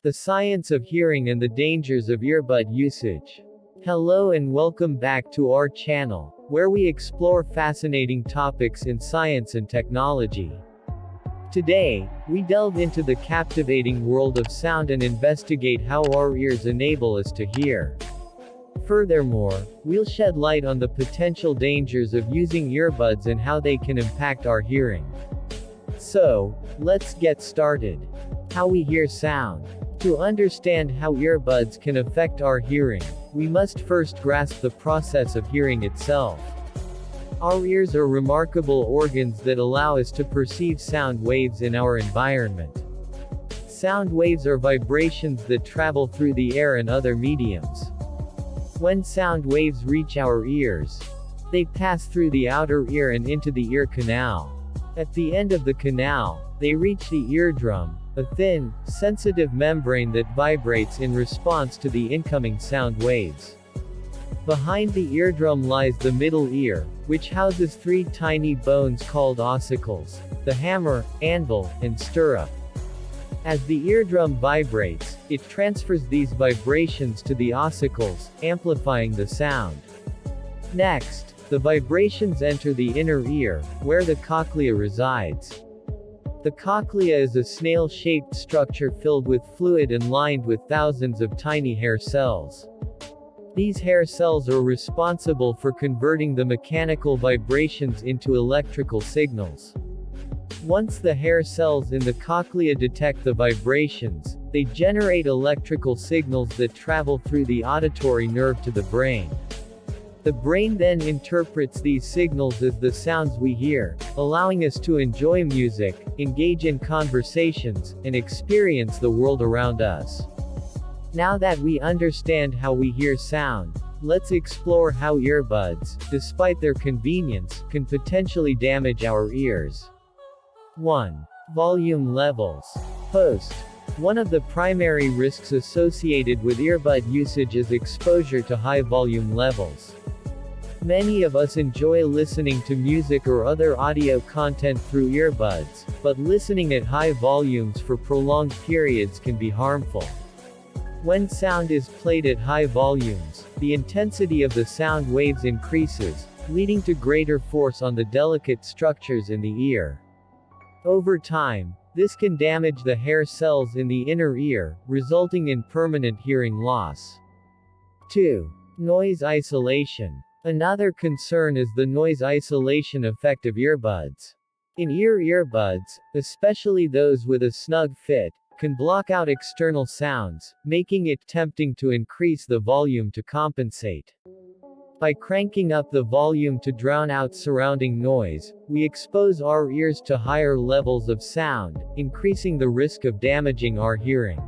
The science of hearing and the dangers of earbud usage. Hello and welcome back to our channel, where we explore fascinating topics in science and technology. Today, we delve into the captivating world of sound and investigate how our ears enable us to hear. Furthermore, we'll shed light on the potential dangers of using earbuds and how they can impact our hearing. So, let's get started. How we hear sound. To understand how earbuds can affect our hearing, we must first grasp the process of hearing itself. Our ears are remarkable organs that allow us to perceive sound waves in our environment. Sound waves are vibrations that travel through the air and other mediums. When sound waves reach our ears, they pass through the outer ear and into the ear canal. At the end of the canal, they reach the eardrum, a thin, sensitive membrane that vibrates in response to the incoming sound waves. Behind the eardrum lies the middle ear, which houses three tiny bones called ossicles: the hammer, anvil, and stirrup. As the eardrum vibrates, it transfers these vibrations to the ossicles, amplifying the sound. Next, the vibrations enter the inner ear, where the cochlea resides. The cochlea is a snail-shaped structure filled with fluid and lined with thousands of tiny hair cells. These hair cells are responsible for converting the mechanical vibrations into electrical signals. Once the hair cells in the cochlea detect the vibrations, they generate electrical signals that travel through the auditory nerve to the brain. The brain then interprets these signals as the sounds we hear, allowing us to enjoy music, engage in conversations, and experience the world around us. Now that we understand how we hear sound, let's explore how earbuds, despite their convenience, can potentially damage our ears. 1. Volume levels. Host. One of the primary risks associated with earbud usage is exposure to high volume levels. Many of us enjoy listening to music or other audio content through earbuds, but listening at high volumes for prolonged periods can be harmful. When sound is played at high volumes, the intensity of the sound waves increases, leading to greater force on the delicate structures in the ear. Over time, this can damage the hair cells in the inner ear, resulting in permanent hearing loss. 2. Noise isolation. Another concern is the noise isolation effect of earbuds. In-ear earbuds, especially those with a snug fit, can block out external sounds, making it tempting to increase the volume to compensate. By cranking up the volume to drown out surrounding noise, we expose our ears to higher levels of sound, increasing the risk of damaging our hearing.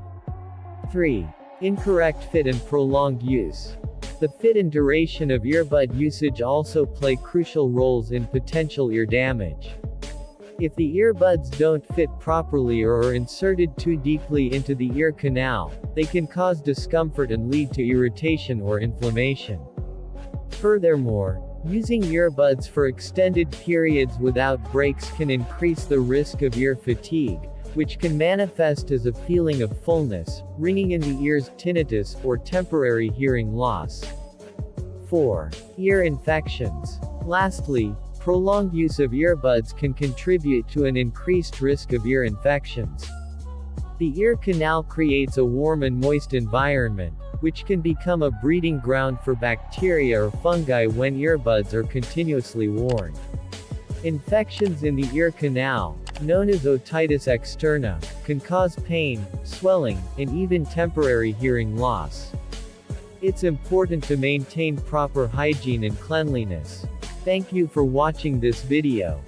3. Incorrect fit and prolonged use. The fit and duration of earbud usage also play crucial roles in potential ear damage. If the earbuds don't fit properly or are inserted too deeply into the ear canal, they can cause discomfort and lead to irritation or inflammation. Furthermore, using earbuds for extended periods without breaks can increase the risk of ear fatigue, which can manifest as a feeling of fullness, ringing in the ears, tinnitus, or temporary hearing loss. 4. Ear infections. Lastly, prolonged use of earbuds can contribute to an increased risk of ear infections. The ear canal creates a warm and moist environment, which can become a breeding ground for bacteria or fungi when earbuds are continuously worn. Infections in the ear canal, known as otitis externa, can cause pain, swelling, and even temporary hearing loss. It's important to maintain proper hygiene and cleanliness. Thank you for watching this video.